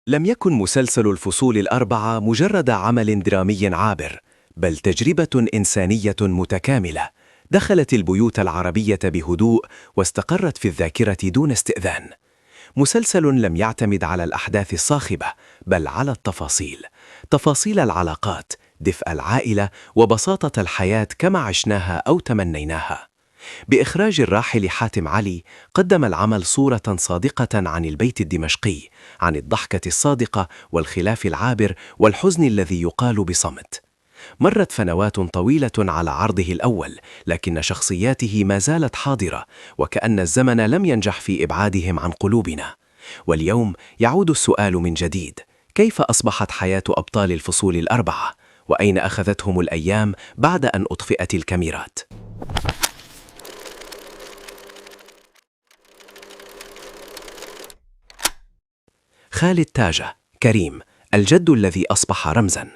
لم يكن مسلسل الفصول الأربعة مجرد عمل درامي عابر، بل تجربة إنسانية متكاملة دخلت البيوت العربية بهدوء واستقرت في الذاكرة دون استئذان. مسلسل لم يعتمد على الأحداث الصاخبة، بل على تفاصيل العلاقات، دفء العائلة، وبساطة الحياة كما عشناها أو تمنيناها. بإخراج الراحل حاتم علي، قدم العمل صورة صادقة عن البيت الدمشقي، عن الضحكة الصادقة والخلاف العابر والحزن الذي يقال بصمت. مرت سنوات طويلة على عرضه الأول، لكن شخصياته ما زالت حاضرة، وكأن الزمن لم ينجح في إبعادهم عن قلوبنا. واليوم يعود السؤال من جديد: كيف أصبحت حياة أبطال الفصول الأربعة؟ وأين أخذتهم الأيام بعد أن أطفئت الكاميرات؟ خالد تاجة، كريم، الجد الذي أصبح رمزاً.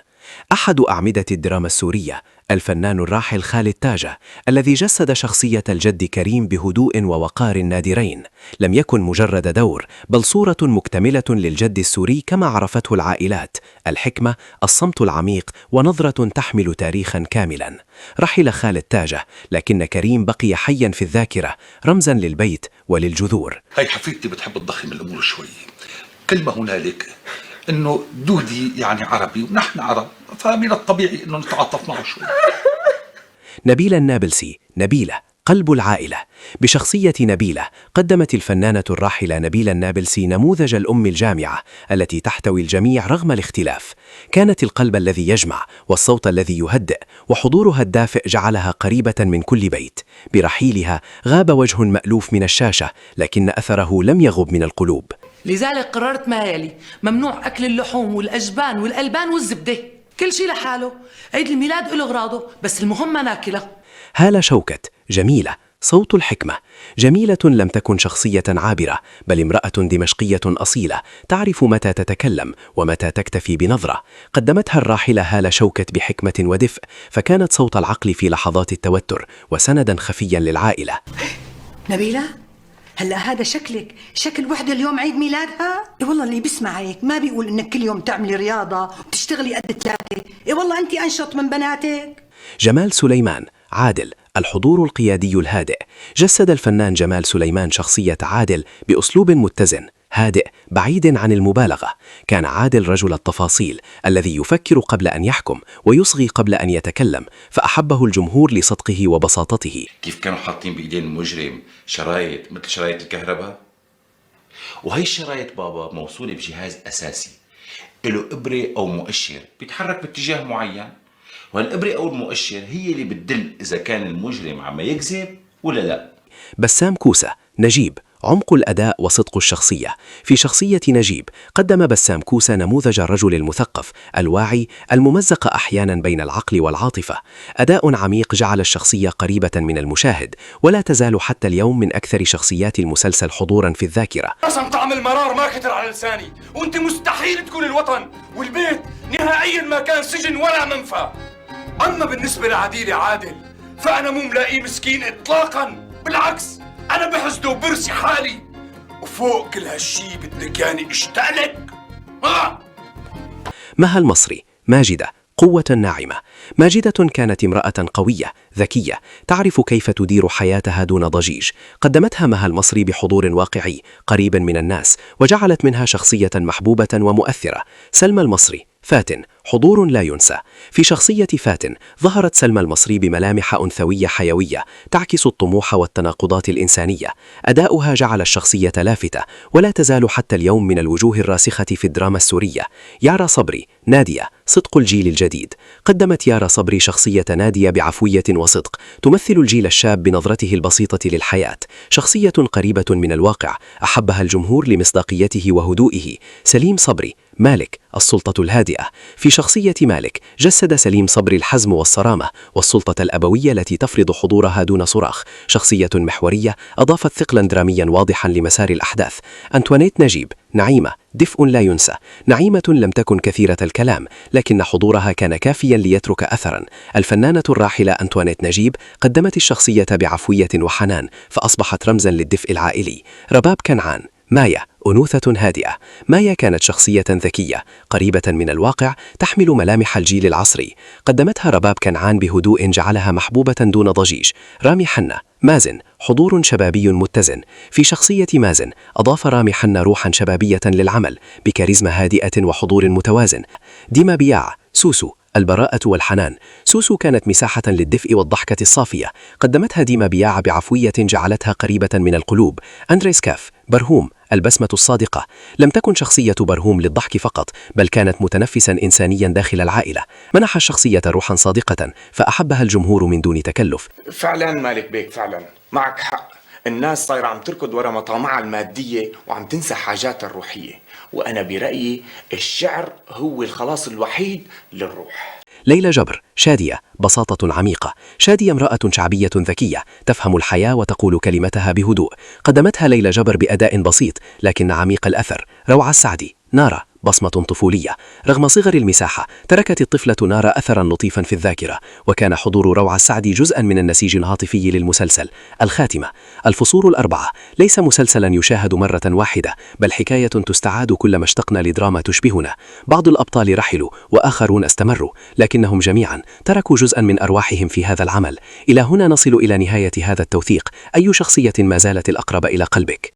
أحد أعمدة الدراما السورية، الفنان الراحل خالد تاجة، الذي جسد شخصية الجد كريم بهدوء ووقار نادرين، لم يكن مجرد دور، بل صورة مكتملة للجد السوري كما عرفته العائلات: الحكمة، الصمت العميق، ونظرة تحمل تاريخاً كاملاً. رحل خالد تاجة، لكن كريم بقي حياً في الذاكرة، رمزاً للبيت وللجذور. هاي حفيدتي بتحب تضخم الأمور شوي. كل ما هنالك انه دودي يعني عربي ونحن عرب، فمن الطبيعي انه نتعاطف معه شوي. نبيلة النابلسي، نبيلة، قلب العائلة. بشخصية نبيلة قدمت الفنانة الراحلة نبيلة النابلسي نموذج الأم الجامعة التي تحتوي الجميع رغم الاختلاف. كانت القلب الذي يجمع، والصوت الذي يهدئ، وحضورها الدافئ جعلها قريبة من كل بيت. برحيلها غاب وجه مألوف من الشاشة، لكن أثره لم يغب من القلوب. لذلك قررت ما يلي: ممنوع أكل اللحوم والأجبان والألبان والزبدة، كل شيء لحاله. عيد الميلاد له أغراضه، بس المهم ما ناكله. هالة شوكت، جميلة، صوت الحكمة. جميلة لم تكن شخصية عابرة، بل امرأة دمشقية أصيلة، تعرف متى تتكلم ومتى تكتفي بنظرة. قدمتها الراحلة هالة شوكت بحكمة ودفء، فكانت صوت العقل في لحظات التوتر وسندا خفيا للعائلة. نبيلة، هلا هذا شكل وحدة اليوم عيد ميلادها؟ إيه والله اللي بيسمع هيك ما بيقول إنك كل يوم تعملي رياضة وبتشتغلي قد ثلاثة. إيه والله أنت أنشط من بناتك. جمال سليمان، عادل، الحضور القيادي الهادئ. جسد الفنان جمال سليمان شخصية عادل بأسلوب متزن، هادئ، بعيد عن المبالغة. كان عادل رجل التفاصيل، الذي يفكر قبل أن يحكم ويصغي قبل أن يتكلم، فأحبه الجمهور لصدقه وبساطته. كيف كانوا حاطين بإيدين المجرم شرايط مثل شرايط الكهرباء؟ وهي الشرايط بابا موصولة بجهاز أساسي له إبرة أو مؤشر بيتحرك باتجاه معين، والإبرة أو المؤشر هي اللي بتدل إذا كان المجرم عم يكذب ولا لا. بسام كوسة، نجيب، عمق الأداء وصدق الشخصية. في شخصية نجيب قدم بسام كوسة نموذج الرجل المثقف الواعي الممزق أحيانا بين العقل والعاطفة. أداء عميق جعل الشخصية قريبة من المشاهد، ولا تزال حتى اليوم من أكثر شخصيات المسلسل حضورا في الذاكرة. قسم طعم المرار ما كتر على لساني، وانت مستحيل تكون الوطن والبيت نهائيا ما كان سجن ولا منفى. أما بالنسبة لعديلة عادل فأنا مو ملاقيه مسكين إطلاقا، بالعكس أنا بحسده وبرسي حالي، وفوق كل هالشي بدك يعني اشتقلك. مها المصري، ماجدة، قوة ناعمة. ماجدة كانت امرأة قوية ذكية، تعرف كيف تدير حياتها دون ضجيج. قدمتها مها المصري بحضور واقعي قريب من الناس، وجعلت منها شخصية محبوبة ومؤثرة. سلمى المصري، فاتن، حضور لا ينسى. في شخصية فاتن ظهرت سلمى المصري بملامح أنثوية حيوية تعكس الطموح والتناقضات الإنسانية. أداؤها جعل الشخصية لافتة، ولا تزال حتى اليوم من الوجوه الراسخة في الدراما السورية. يارا صبري، نادية، صدق الجيل الجديد. قدمت يارا صبري شخصية نادية بعفوية وصدق، تمثل الجيل الشاب بنظرته البسيطة للحياة. شخصية قريبة من الواقع، أحبها الجمهور لمصداقيته وهدوئه. سليم صبري، مالك، السلطة الهادئة. في شخصية مالك جسد سليم صبري الحزم والصرامة والسلطة الأبوية التي تفرض حضورها دون صراخ. شخصية محورية أضافت ثقلا دراميا واضحا لمسار الأحداث. أنتوانيت نجيب، نعيمة، دفء لا ينسى. نعيمة لم تكن كثيرة الكلام، لكن حضورها كان كافيا ليترك أثرا. الفنانة الراحلة أنتوانيت نجيب قدمت الشخصية بعفوية وحنان، فأصبحت رمزا للدفء العائلي. رباب كنعان، مايا، أنوثة هادئة. مايا كانت شخصية ذكية قريبة من الواقع، تحمل ملامح الجيل العصري. قدمتها رباب كنعان بهدوء جعلها محبوبة دون ضجيج. رامي حنا مازن حضور شبابي متزن. في شخصية مازن أضاف رامي حنا روحا شبابية للعمل بكاريزما هادئة وحضور متوازن. ديما بياع سوسو البراءة والحنان. سوسو كانت مساحة للدفء والضحكة الصافية، قدمتها ديما بياع بعفوية جعلتها قريبة من القلوب. أندريس كاف برهوم البسمة الصادقة. لم تكن شخصية برهوم للضحك فقط، بل كانت متنفسا إنسانيا داخل العائلة. منح الشخصية روحا صادقة فأحبها الجمهور من دون تكلف. فعلا مالك بيك، فعلا معك حق. الناس صايرة عم تركض ورا مطامعها المادية وعم تنسى حاجاتها الروحية، وأنا برأيي الشعر هو الخلاص الوحيد للروح. ليلى جبر شادية بساطة عميقة. شادية امرأة شعبية ذكية تفهم الحياة وتقول كلمتها بهدوء. قدمتها ليلى جبر بأداء بسيط لكن عميق الأثر. روعة السعدي نارا بصمة طفولية. رغم صغر المساحة تركت الطفلة نارا أثرا لطيفا في الذاكرة، وكان حضور روعة السعدي جزءا من النسيج العاطفي للمسلسل. الخاتمة الفصول الأربعة ليس مسلسلا يشاهد مرة واحدة، بل حكاية تستعاد كلما اشتقنا لدراما تشبهنا. بعض الأبطال رحلوا وآخرون استمروا، لكنهم جميعا تركوا جزءا من أرواحهم في هذا العمل. إلى هنا نصل إلى نهاية هذا التوثيق. أي شخصية ما زالت الأقرب إلى قلبك؟